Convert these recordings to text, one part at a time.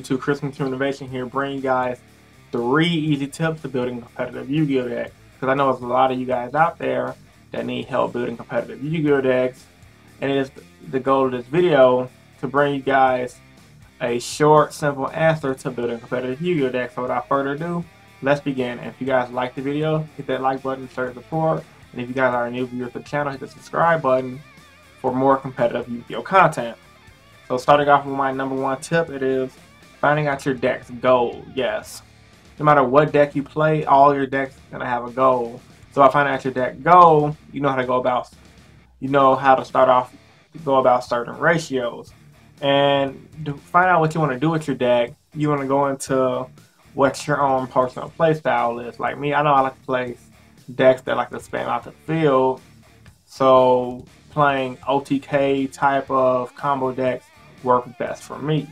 YouTube? Chris from Innovation here, bringing you guys 3 easy tips to building a competitive Yu-Gi-Oh deck. Because I know there's a lot of you guys out there that need help building competitive Yu-Gi-Oh decks, and it is the goal of this video to bring you guys a short, simple answer to building a competitive Yu-Gi-Oh deck. So without further ado, let's begin. And if you guys like the video, hit that like button to show your support. And if you guys are a new viewer to the channel, hit the subscribe button for more competitive Yu-Gi-Oh content. So starting off with my number 1 tip, it is finding out your deck's goal. Yes, no matter what deck you play, all your decks are gonna have a goal. So by finding out your deck goal, you know how to go about, go about certain ratios. And to find out what you want to do with your deck, you want to go into what your own personal play style is. Like me, I know I like to play decks that like to spam out the field. So playing OTK type of combo decks work best for me.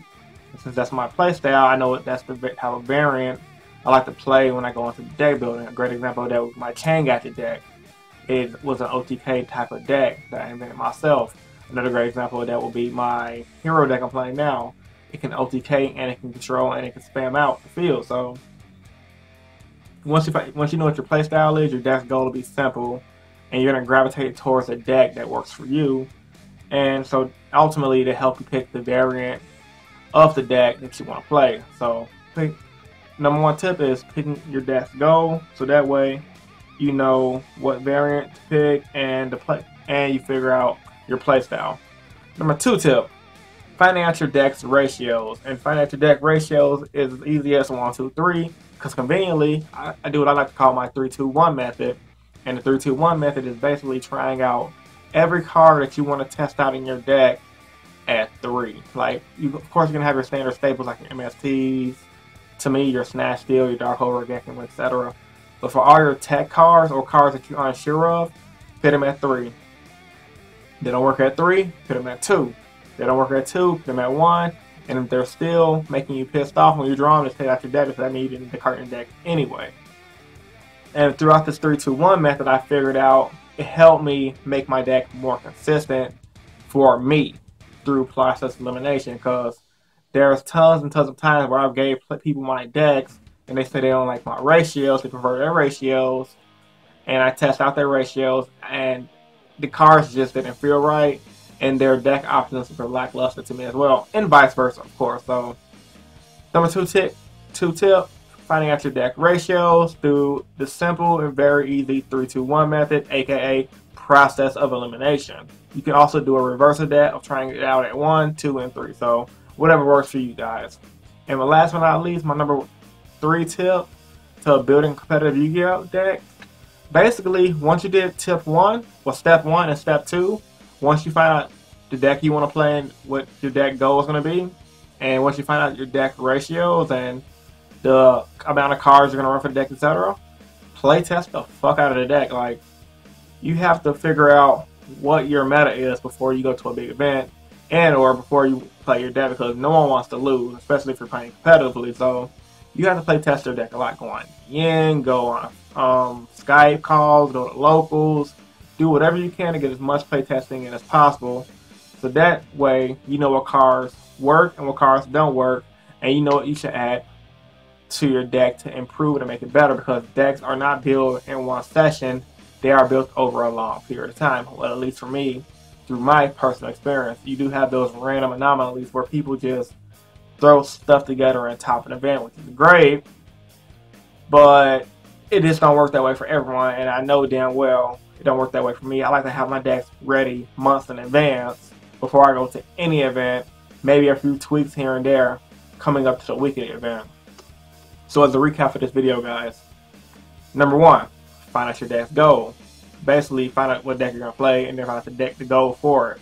And since that's my play style, I know that's the type of variant I like to play when I go into the deck building. A great example of that was my Chain Gadget deck. It was an OTK type of deck that I invented myself. Another great example of that will be my hero deck I'm playing now. It can OTK and it can control and it can spam out the field. So once you know what your play style is, your deck's goal will be simple, and you're gonna gravitate towards a deck that works for you. And so ultimately, to help you pick the variant of the deck that you want to play. So number 1 tip is picking your deck's goal, so that way you know what variant to pick and you figure out your play style. Number 2 tip, finding out your deck's ratios. And finding out your deck ratios is as easy as 1, 2, 3. Because conveniently, I do what I like to call my 3-2-1 method. And the 3-2-1 method is basically trying out every card that you want to test out in your deck at 3. Like, of course, you're gonna have your standard staples like your MSTs, to me, your Snatch Steel, your Dark Hole Gecko, etc. But for all your tech cards or cards that you're unsure of, put them at 3. They don't work at 3, put them at 2. They don't work at 2, put them at 1. And if they're still making you pissed off when you draw them, just take out your deck, because that means you need the card in your deck anyway. And throughout this 3-2-1 method, I figured out it helped me make my deck more consistent for me through process elimination. Because there's tons and tons of times where I've gave people my decks and they say they don't like my ratios, they prefer their ratios, and I test out their ratios and the cards just didn't feel right, and their deck options were lackluster to me as well, and vice versa, of course. So number 2 tip, finding out your deck ratios through the simple and very easy 3-2-1 method, aka process of elimination. You can also do a reverse of that, of trying it out at 1, 2, and 3. So whatever works for you guys. And my last but not least, my number 3 tip to building competitive Yu-Gi-Oh deck. Basically, once you did step 1 and step 2, once you find out the deck you want to play and what your deck goal is going to be, and once you find out your deck ratios and the amount of cards you're going to run for the deck, etc., play test the fuck out of the deck. Like, you have to figure out what your meta is before you go to a big event, and or before you play your deck, because no one wants to lose, especially if you're playing competitively. So you have to play test your deck a lot. Go on Yin, go on Skype calls, go to locals, do whatever you can to get as much play testing in as possible, so that way you know what cards work and what cards don't work, and you know what you should add to your deck to improve it and make it better. Because decks are not built in one session, they are built over a long period of time. Well, at least for me, through my personal experience, you do have those random anomalies where people just throw stuff together and top an event, which is great, but it just don't work that way for everyone, and I know damn well it don't work that way for me. I like to have my decks ready months in advance before I go to any event, maybe a few tweaks here and there coming up to the weekend event. So as a recap for this video, guys, number 1, find out your deck's goal. Basically, find out what deck you're going to play, and then find out the deck to go for it.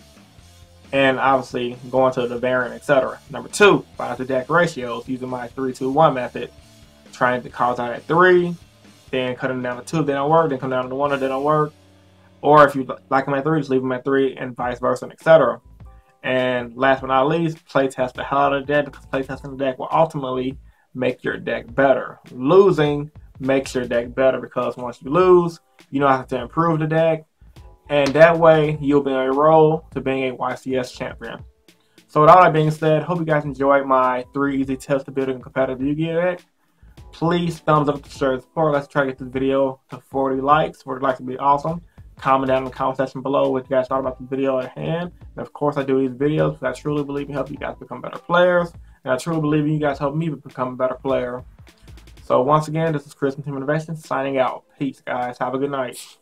And obviously, go into the variant, etc. Number 2, find out the deck ratios using my 3-2-1 method. Trying the cards out at 3, then cut them down to 2 if they don't work, then come down to 1 if they don't work. Or if you like them at 3, just leave them at 3, and vice versa, etc. And last but not least, play test the hell out of the deck, because play testing the deck will ultimately make your deck better. Losing makes your deck better, because once you lose, you know how to improve the deck, and that way you'll be on your roll to being a YCS champion. So with all that being said, hope you guys enjoyed my 3 easy tips to building a competitive Yu-Gi-Oh deck. Please thumbs up to show your support. Let's try to get this video to 40 likes. 40 likes would be awesome. Comment down in the comment section below what you guys thought about the video at hand. And of course, I do these videos because I truly believe in helping you guys become better players. And I truly believe in you guys help me become a better player. So once again, this is Chris from Team Innovation signing out. Peace, guys. Have a good night.